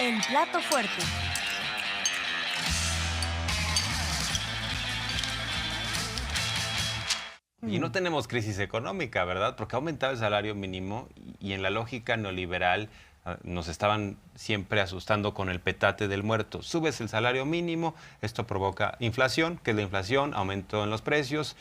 El plato fuerte. Y no tenemos crisis económica, ¿verdad? Porque ha aumentado el salario mínimo y en la lógica neoliberal nos estaban siempre asustando con el petate del muerto. Subes el salario mínimo, esto provoca inflación, que es la inflación, aumento en los precios.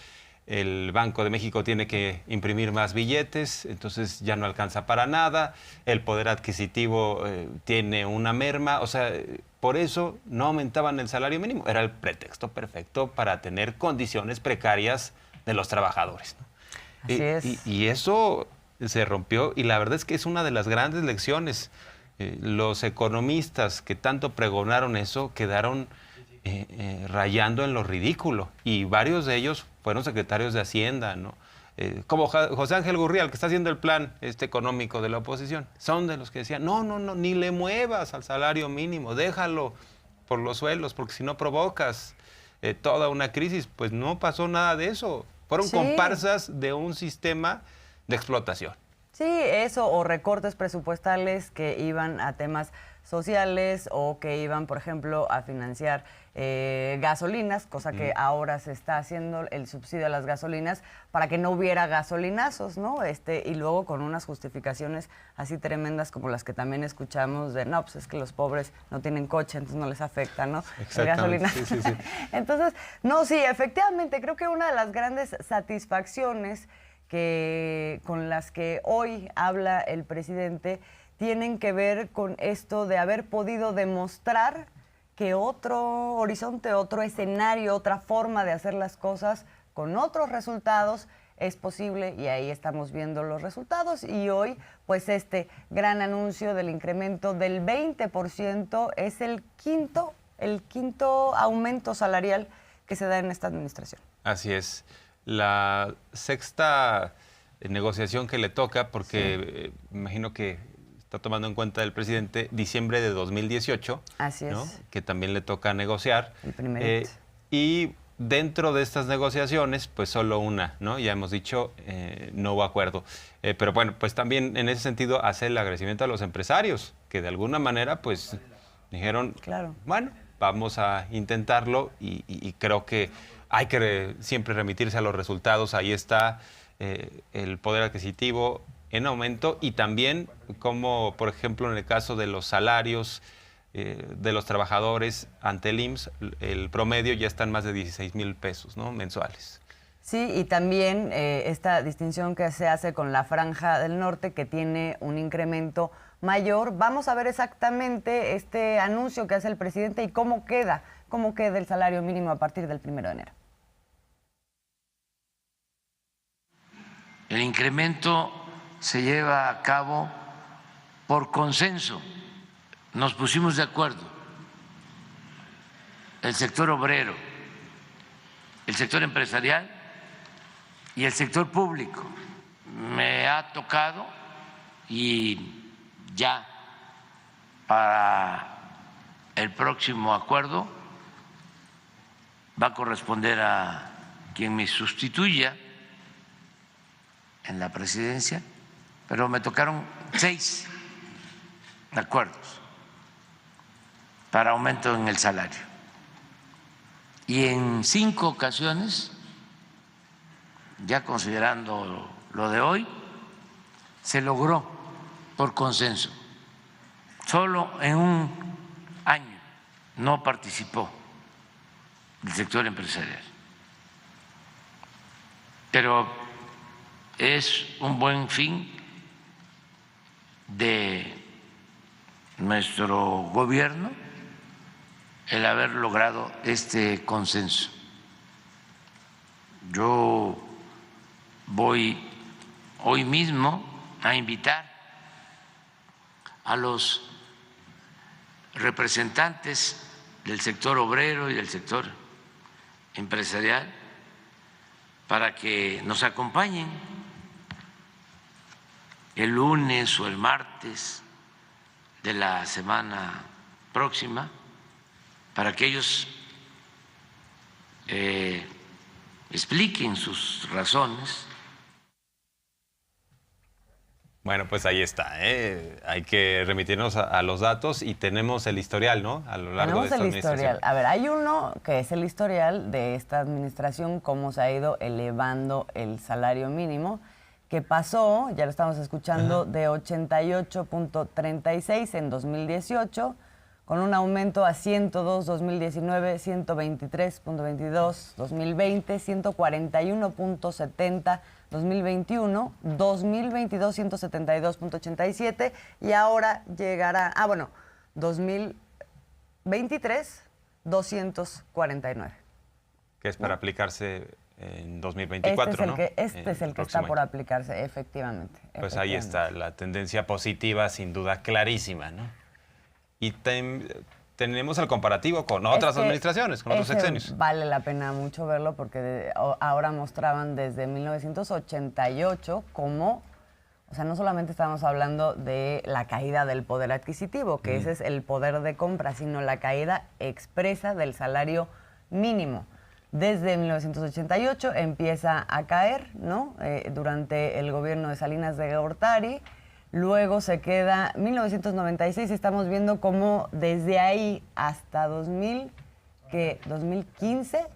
El Banco de México tiene que imprimir más billetes, entonces ya no alcanza para nada. El poder adquisitivo tiene una merma, o sea, por eso no aumentaban el salario mínimo. Era el pretexto perfecto para tener condiciones precarias de los trabajadores, ¿no? Así es. Y eso se rompió y la verdad es que es una de las grandes lecciones. Los economistas que tanto pregonaron eso quedaron rayando en lo ridículo y varios de ellos fueron secretarios de Hacienda, ¿no? Como José Ángel Gurría, el que está haciendo el plan económico de la oposición, son de los que decían, no, ni le muevas al salario mínimo, déjalo por los suelos, porque si no provocas toda una crisis. Pues no pasó nada de eso. Fueron comparsas de un sistema de explotación. Sí, eso, o recortes presupuestales que iban a temas sociales o que iban, por ejemplo, a financiar gasolinas, cosa que ahora se está haciendo, el subsidio a las gasolinas, para que no hubiera gasolinazos, ¿no? Y luego con unas justificaciones así tremendas como las que también escuchamos de, no, pues es que los pobres no tienen coche, entonces no les afecta, ¿no? El gasolinazo. Sí. Entonces, no, sí, efectivamente, creo que una de las grandes satisfacciones con las que hoy habla el presidente tienen que ver con esto de haber podido demostrar que otro horizonte, otro escenario, otra forma de hacer las cosas con otros resultados es posible, y ahí estamos viendo los resultados. Y hoy, pues este gran anuncio del incremento del 20% es el quinto aumento salarial que se da en esta administración. Así es. La sexta negociación que le toca, porque imagino que está tomando en cuenta el presidente, diciembre de 2018, así es, ¿no? Que también le toca negociar. El primerito. Y dentro de estas negociaciones, pues solo una, ¿no? Ya hemos dicho, no hubo acuerdo. Pero bueno, pues también en ese sentido hace el agradecimiento a los empresarios, que de alguna manera, pues dijeron, claro, bueno, vamos a intentarlo y creo que hay que siempre remitirse a los resultados. Ahí está el poder adquisitivo en aumento y también como, por ejemplo, en el caso de los salarios de los trabajadores ante el IMSS, el promedio ya está en más de 16,000 pesos, ¿no? Mensuales. Sí, y también esta distinción que se hace con la Franja del Norte, que tiene un incremento mayor. Vamos a ver exactamente este anuncio que hace el presidente y cómo queda el salario mínimo a partir del 1 de enero. El incremento se lleva a cabo por consenso. Nos pusimos de acuerdo. El sector obrero, el sector empresarial y el sector público. Me ha tocado y ya para el próximo acuerdo va a corresponder a quien me sustituya en la presidencia, pero me tocaron 6 acuerdos para aumento en el salario. Y en 5 ocasiones, ya considerando lo de hoy, se logró por consenso. Solo en un año no participó el sector empresarial. Pero es un buen fin de nuestro gobierno el haber logrado este consenso. Yo voy hoy mismo a invitar a los representantes del sector obrero y del sector empresarial para que nos acompañen el lunes o el martes de la semana próxima, para que ellos expliquen sus razones. Bueno, pues ahí está, ¿eh? Hay que remitirnos a los datos y tenemos el historial, ¿no? A lo largo de esta administración. A ver, hay uno que es el historial de esta administración, cómo se ha ido elevando el salario mínimo, que pasó, ya lo estamos escuchando, de 88.36 en 2018, con un aumento a 102 2019, 123.22 2020, 141.70 2021, 2022 172.87 y ahora llegará, 2023 249. Que es para aplicarse en 2024, ¿no? Este es el que está por aplicarse, efectivamente. Pues ahí está, la tendencia positiva sin duda clarísima, ¿no? Y tenemos el comparativo con otras administraciones, con otros sexenios. Vale la pena mucho verlo porque ahora mostraban desde 1988 cómo, o sea, no solamente estamos hablando de la caída del poder adquisitivo, que ese es el poder de compra, sino la caída expresa del salario mínimo. Desde 1988 empieza a caer, ¿no? Durante el gobierno de Salinas de Gortari. Luego se queda 1996, estamos viendo cómo desde ahí hasta 2015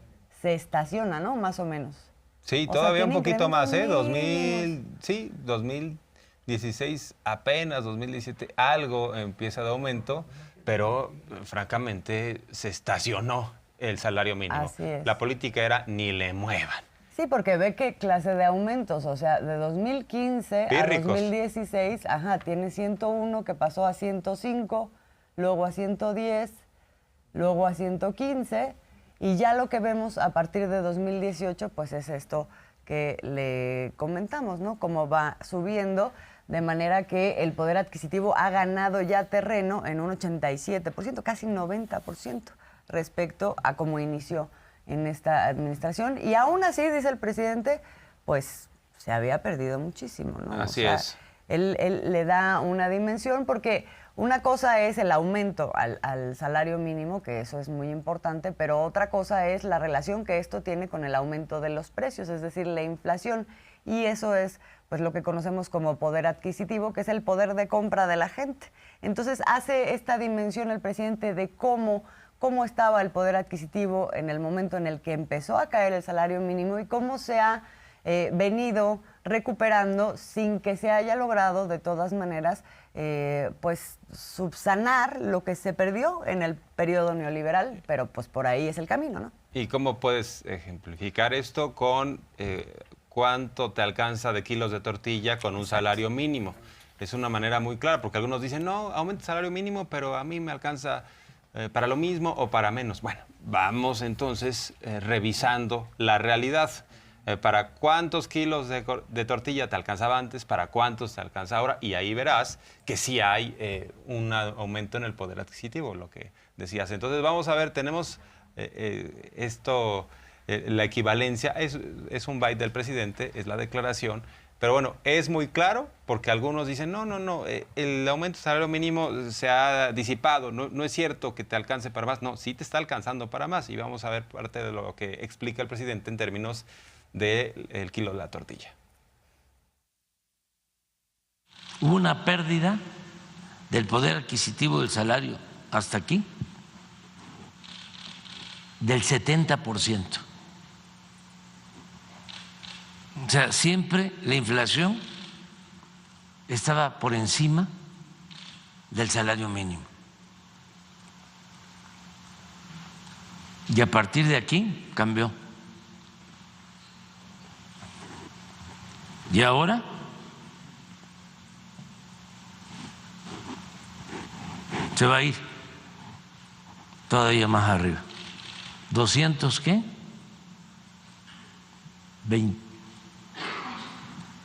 se estaciona, ¿no? Más o menos. Sí, todavía un poquito más, ¿eh? 2016 apenas, 2017 algo empieza de aumento, pero francamente se estacionó el salario mínimo. Así es. La política era ni le muevan. Sí, porque ve qué clase de aumentos, o sea, de 2015 a 2016, tiene 101 que pasó a 105, luego a 110, luego a 115, y ya lo que vemos a partir de 2018, pues es esto que le comentamos, ¿no? Cómo va subiendo, de manera que el poder adquisitivo ha ganado ya terreno en un 87%, casi 90% respecto a cómo inició en esta administración, y aún así, dice el presidente, pues se había perdido muchísimo, ¿no? Así es. Él le da una dimensión, porque una cosa es el aumento al salario mínimo, que eso es muy importante, pero otra cosa es la relación que esto tiene con el aumento de los precios, es decir, la inflación, y eso es pues lo que conocemos como poder adquisitivo, que es el poder de compra de la gente. Entonces hace esta dimensión el presidente de cómo estaba el poder adquisitivo en el momento en el que empezó a caer el salario mínimo y cómo se ha venido recuperando sin que se haya logrado de todas maneras pues subsanar lo que se perdió en el periodo neoliberal, pero pues por ahí es el camino, ¿no? ¿Y cómo puedes ejemplificar esto con cuánto te alcanza de kilos de tortilla con un salario mínimo? Es una manera muy clara, porque algunos dicen, no, aumenta el salario mínimo, pero a mí me alcanza para lo mismo o para menos. Bueno, vamos entonces revisando la realidad. ¿Para cuántos kilos de tortilla te alcanzaba antes? ¿Para cuántos te alcanza ahora? Y ahí verás que sí hay un aumento en el poder adquisitivo, lo que decías. Entonces vamos a ver, tenemos la equivalencia, es un byte del presidente, es la declaración. Pero bueno, es muy claro porque algunos dicen, no, el aumento del salario mínimo se ha disipado, no es cierto que te alcance para más. No, sí te está alcanzando para más, y vamos a ver parte de lo que explica el presidente en términos del kilo de la tortilla. Hubo una pérdida del poder adquisitivo del salario hasta aquí del 70%. O sea, siempre la inflación estaba por encima del salario mínimo. Y a partir de aquí cambió. Y ahora se va a ir todavía más arriba. ¿200 qué?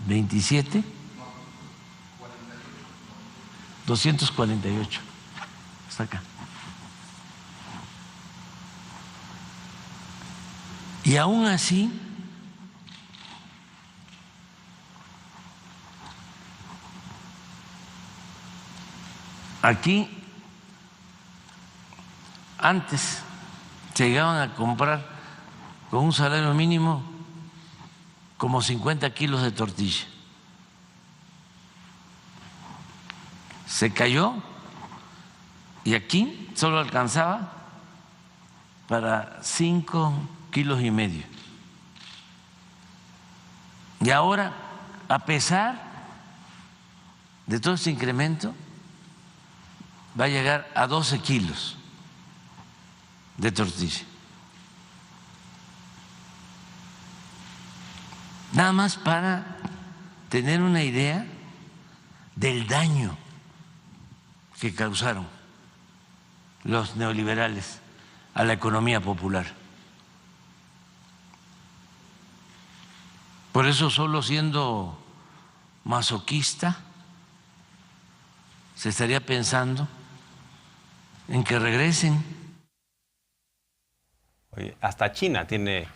27, 248. Está acá. Y aún así, aquí antes se llegaban a comprar con un salario mínimo como 50 kilos de tortilla. se cayó y aquí solo alcanzaba para 5,5 kilos. Y ahora, a pesar de todo este incremento, va a llegar a 12 kilos de tortilla. Nada más para tener una idea del daño que causaron los neoliberales a la economía popular. Por eso, solo siendo masoquista se estaría pensando en que regresen. Oye, hasta China tiene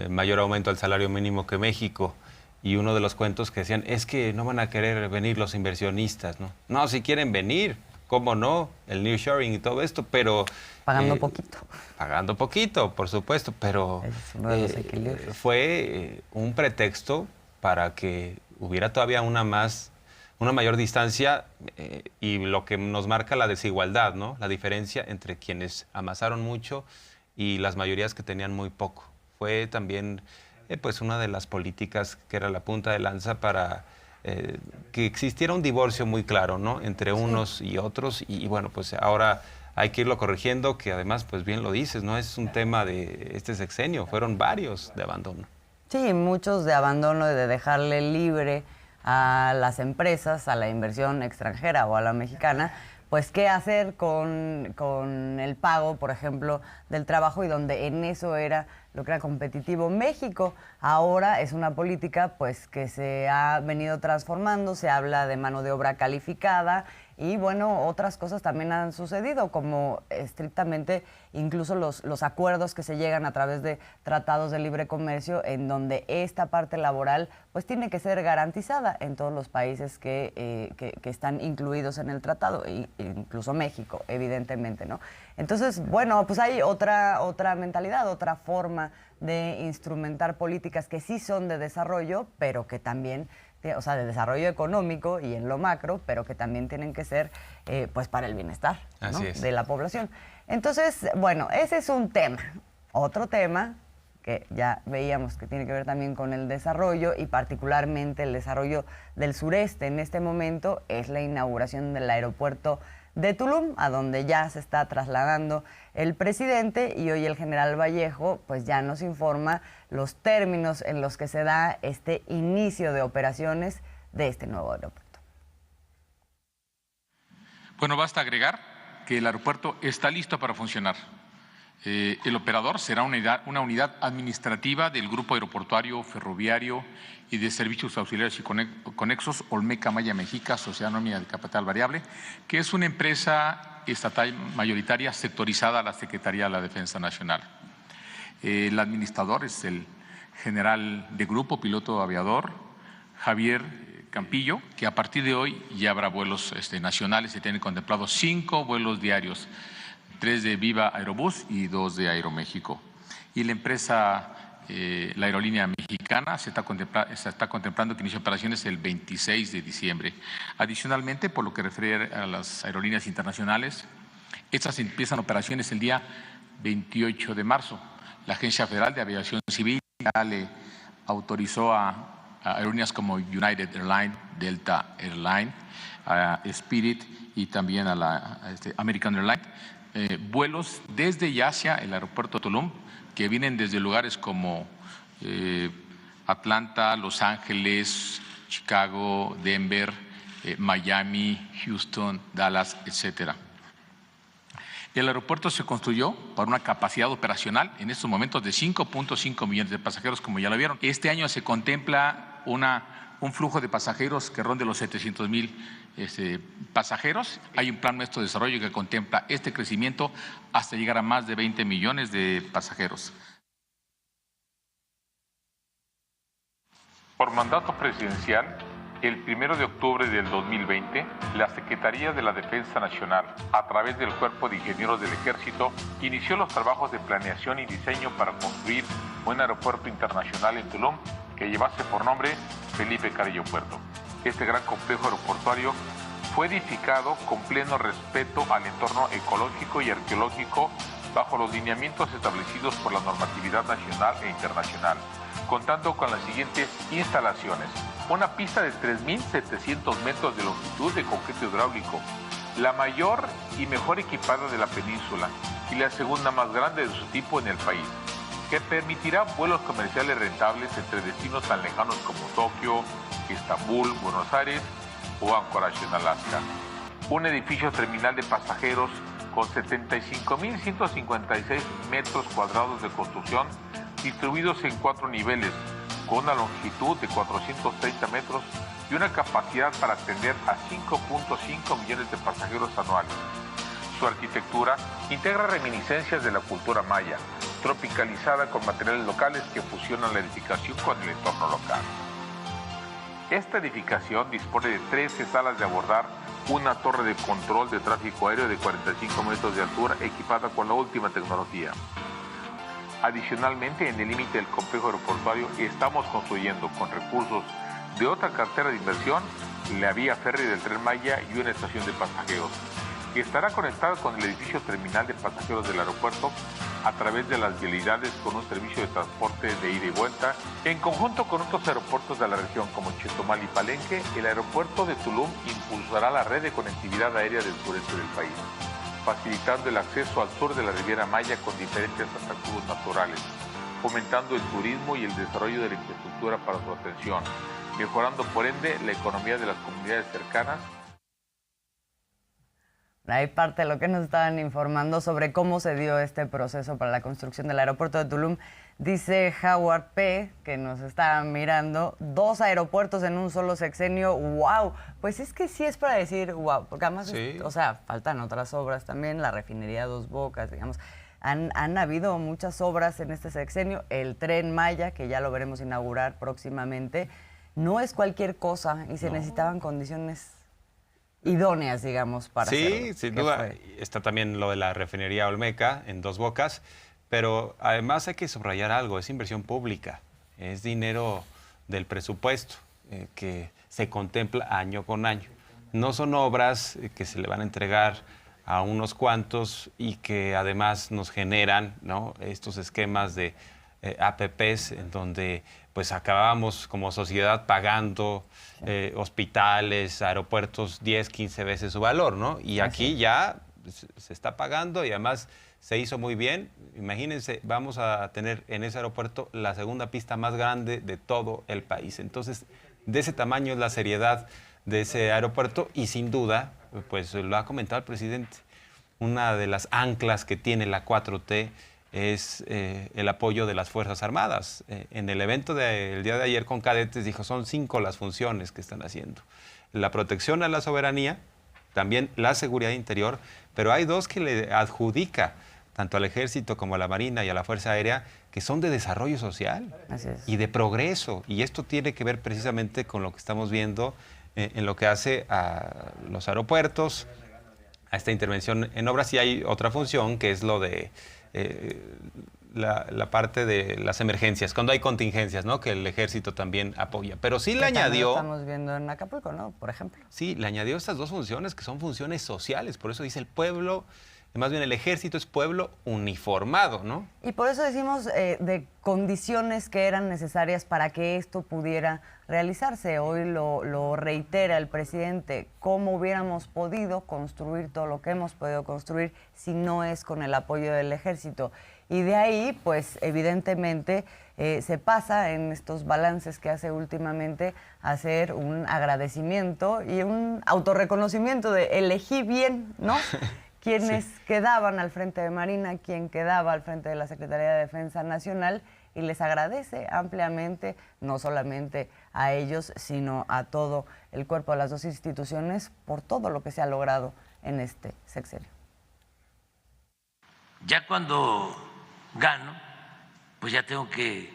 mayor aumento al salario mínimo que México, y uno de los cuentos que decían es que no van a querer venir los inversionistas, ¿no? No, si quieren venir, ¿cómo no? El nearshoring y todo esto, pero... Pagando poquito. Pagando poquito, por supuesto, pero es uno de los equilibrios. Fue un pretexto para que hubiera todavía una mayor distancia y lo que nos marca la desigualdad, ¿no? La diferencia entre quienes amasaron mucho y las mayorías que tenían muy poco. Fue también pues una de las políticas que era la punta de lanza para que existiera un divorcio muy claro, ¿no? Entre unos y otros, y bueno, pues ahora hay que irlo corrigiendo, que además, pues bien lo dices, no es un tema de este sexenio, fueron varios de abandono. Sí, muchos de abandono, de dejarle libre a las empresas, a la inversión extranjera o a la mexicana, pues qué hacer con el pago, por ejemplo, del trabajo, y donde en eso era lo que era competitivo. México ahora es una política pues que se ha venido transformando, se habla de mano de obra calificada y bueno, otras cosas también han sucedido, como estrictamente incluso los acuerdos que se llegan a través de tratados de libre comercio, en donde esta parte laboral pues tiene que ser garantizada en todos los países que están incluidos en el tratado, incluso México, evidentemente, ¿no? Entonces, bueno, pues hay otra mentalidad, otra forma de instrumentar políticas que sí son de desarrollo, pero que también, o sea, de desarrollo económico y en lo macro, pero que también tienen que ser pues para el bienestar, ¿no? De la población. Entonces, bueno, ese es un tema. Otro tema que ya veíamos que tiene que ver también con el desarrollo, y particularmente el desarrollo del sureste en este momento, es la inauguración del aeropuerto de Tulum, a donde ya se está trasladando el presidente, y hoy el general Vallejo pues ya nos informa los términos en los que se da este inicio de operaciones de este nuevo aeropuerto. Bueno, basta agregar que el aeropuerto está listo para funcionar. El operador será una unidad administrativa del Grupo Aeroportuario, Ferroviario y de Servicios Auxiliares y Conexos Olmeca Maya Mexica, Sociedad Anónima de Capital Variable, que es una empresa estatal mayoritaria sectorizada a la Secretaría de la Defensa Nacional. El administrador es el general de grupo, piloto aviador, Javier Campillo, que a partir de hoy ya habrá vuelos nacionales. Se tienen contemplados 5 vuelos diarios, 3 de Viva Aerobús y 2 de Aeroméxico. Y la empresa, la aerolínea mexicana, se está contemplando que inicie operaciones el 26 de diciembre. Adicionalmente, por lo que refiere a las aerolíneas internacionales, estas empiezan operaciones el día 28 de marzo. La Agencia Federal de Aviación Civil ya le autorizó a aerolíneas como United Airlines, Delta Airlines, Spirit y también a la American Airlines, vuelos desde y hacia el aeropuerto de Tulum, que vienen desde lugares como Atlanta, Los Ángeles, Chicago, Denver, Miami, Houston, Dallas, etcétera. El aeropuerto se construyó para una capacidad operacional en estos momentos de 5.5 millones de pasajeros, como ya lo vieron. Este año se contempla un flujo de pasajeros que ronde los 700,000 pasajeros. Hay un plan nuestro de desarrollo que contempla este crecimiento hasta llegar a más de 20 millones de pasajeros. Por mandato presidencial, el 1 de octubre del 2020, la Secretaría de la Defensa Nacional, a través del Cuerpo de Ingenieros del Ejército, inició los trabajos de planeación y diseño para construir un aeropuerto internacional en Tulum que llevase por nombre Felipe Carrillo Puerto. Este gran complejo aeroportuario fue edificado con pleno respeto al entorno ecológico y arqueológico bajo los lineamientos establecidos por la normatividad nacional e internacional, contando con las siguientes instalaciones: una pista de 3.700 metros de longitud de concreto hidráulico, la mayor y mejor equipada de la península y la segunda más grande de su tipo en el país, que permitirá vuelos comerciales rentables entre destinos tan lejanos como Tokio, Estambul, Buenos Aires o Anchorage en Alaska. Un edificio terminal de pasajeros con 75.156 metros cuadrados de construcción distribuidos en 4 niveles, con una longitud de 430 metros y una capacidad para atender a 5.5 millones de pasajeros anuales. Su arquitectura integra reminiscencias de la cultura maya, tropicalizada con materiales locales que fusionan la edificación con el entorno local. Esta edificación dispone de 13 salas de abordar, una torre de control de tráfico aéreo de 45 metros de altura equipada con la última tecnología. Adicionalmente, en el límite del complejo aeroportuario estamos construyendo con recursos de otra cartera de inversión la vía férrea del Tren Maya y una estación de pasajeros, que estará conectada con el edificio terminal de pasajeros del aeropuerto a través de las vialidades con un servicio de transporte de ida y vuelta. En conjunto con otros aeropuertos de la región como Chetumal y Palenque, el aeropuerto de Tulum impulsará la red de conectividad aérea del sureste del país, facilitando el acceso al sur de la Riviera Maya con diferentes atractivos naturales, fomentando el turismo y el desarrollo de la infraestructura para su atención, mejorando por ende la economía de las comunidades cercanas. Hay parte de lo que nos estaban informando sobre cómo se dio este proceso para la construcción del aeropuerto de Tulum. Dice Howard P., que nos está mirando, 2 aeropuertos en un solo sexenio, ¡wow! Pues es que sí es para decir wow, porque además, sí, o sea, faltan otras obras también, la refinería Dos Bocas, digamos. Han habido muchas obras en este sexenio, el Tren Maya, que ya lo veremos inaugurar próximamente, no es cualquier cosa y se necesitaban condiciones idóneas, digamos, para hacerlo. Sí, sin duda. Está también lo de la refinería Olmeca en Dos Bocas, pero además hay que subrayar algo, es inversión pública, es dinero del presupuesto que se contempla año con año. No son obras que se le van a entregar a unos cuantos y que además nos generan, ¿no?, estos esquemas de APPs en donde pues acabamos como sociedad pagando hospitales, aeropuertos 10, 15 veces su valor, ¿no? Y aquí ya se está pagando y además se hizo muy bien. Imagínense, vamos a tener en ese aeropuerto la segunda pista más grande de todo el país. Entonces, de ese tamaño es la seriedad de ese aeropuerto y sin duda, pues lo ha comentado el presidente, una de las anclas que tiene la 4T es el apoyo de las Fuerzas Armadas. En el evento del día de ayer con cadetes dijo, son 5 las funciones que están haciendo. La protección a la soberanía, también la seguridad interior, pero hay 2 que le adjudica tanto al Ejército como a la Marina y a la Fuerza Aérea, que son de desarrollo social y de progreso. Y esto tiene que ver precisamente con lo que estamos viendo en lo que hace a los aeropuertos, a esta intervención en obras. Y hay otra función que es lo de la parte de las emergencias, cuando hay contingencias, ¿no?, que el Ejército también apoya. Pero sí le añadió... Lo estamos viendo en Acapulco, ¿no?, por ejemplo. Sí, le añadió estas 2 funciones que son funciones sociales. Por eso dice el pueblo, más bien el Ejército es pueblo uniformado, ¿no? Y por eso decimos de condiciones que eran necesarias para que esto pudiera realizarse. Hoy lo reitera el presidente, cómo hubiéramos podido construir todo lo que hemos podido construir si no es con el apoyo del Ejército. Y de ahí, pues evidentemente se pasa en estos balances que hace últimamente a hacer un agradecimiento y un autorreconocimiento de elegí bien, ¿no? Quienes quedaban al frente de Marina, quien quedaba al frente de la Secretaría de Defensa Nacional, y les agradece ampliamente, no solamente a ellos, sino a todo el cuerpo de las 2 instituciones por todo lo que se ha logrado en este sexenio. Ya cuando gano, pues ya tengo que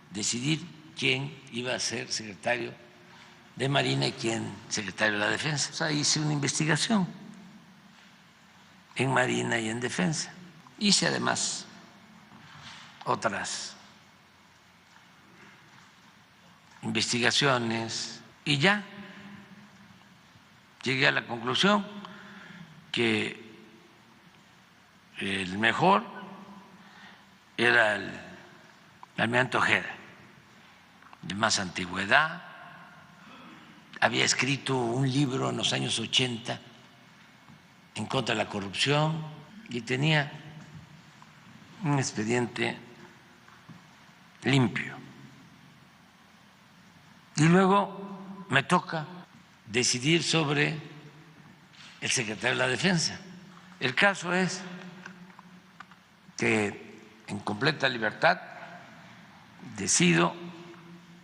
decidir quién iba a ser secretario de Marina y quién secretario de la Defensa. O sea, hice una investigación en Marina y en Defensa. Hice además otras investigaciones y ya llegué a la conclusión que el mejor era el almirante Ojeda, de más antigüedad. Había escrito un libro en los años 80 en contra de la corrupción y tenía un expediente limpio. Y luego me toca decidir sobre el secretario de la Defensa. El caso es que en completa libertad decido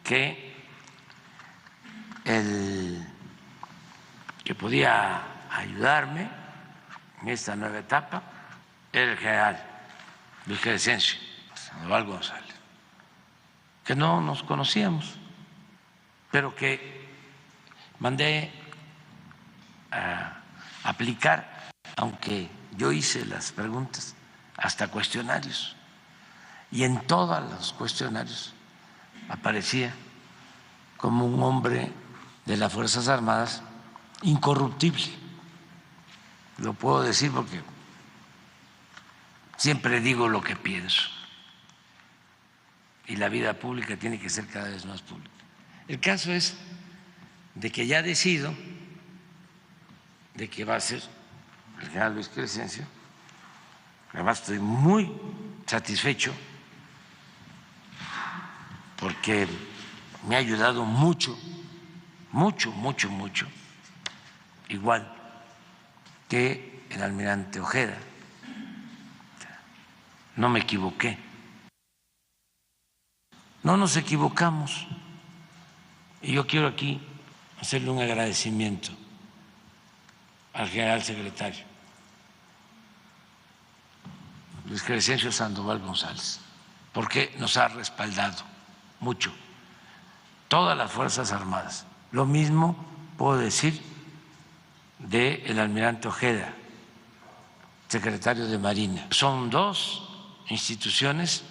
que el que podía ayudarme en esta nueva etapa era el general Luis Crescencio Sandoval González, que no nos conocíamos, pero que mandé a aplicar, aunque yo hice las preguntas, hasta cuestionarios, y en todos los cuestionarios aparecía como un hombre de las Fuerzas Armadas incorruptible. Lo puedo decir porque siempre digo lo que pienso y la vida pública tiene que ser cada vez más pública. El caso es de que ya decido de que va a ser el general Luis Crescencio. Además estoy muy satisfecho porque me ha ayudado mucho, igual que el almirante Ojeda. No me equivoqué. No nos equivocamos. Y yo quiero aquí hacerle un agradecimiento al general secretario Luis Crescencio Sandoval González, porque nos ha respaldado mucho todas las Fuerzas Armadas. Lo mismo puedo decir del almirante Ojeda, secretario de Marina. Son dos instituciones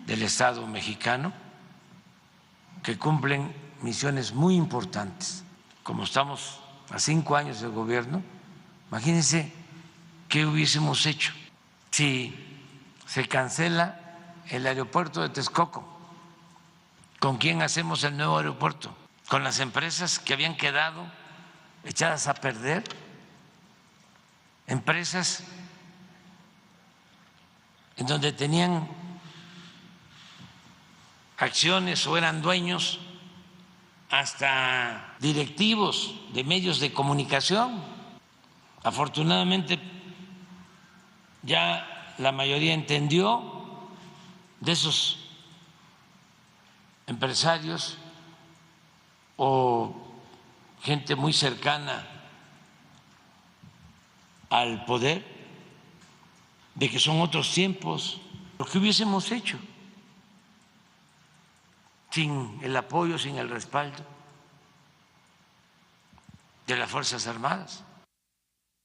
del Estado mexicano que cumplen misiones muy importantes. Como estamos a 5 años de gobierno, imagínense qué hubiésemos hecho si se cancela el aeropuerto de Texcoco. ¿Con quién hacemos el nuevo aeropuerto? ¿Con las empresas que habían quedado echadas a perder? Empresas en donde tenían acciones o eran dueños hasta directivos de medios de comunicación. Afortunadamente ya la mayoría entendió, de esos empresarios o gente muy cercana al poder, de que son otros tiempos. Lo que hubiésemos hecho sin el apoyo, sin el respaldo de las Fuerzas Armadas.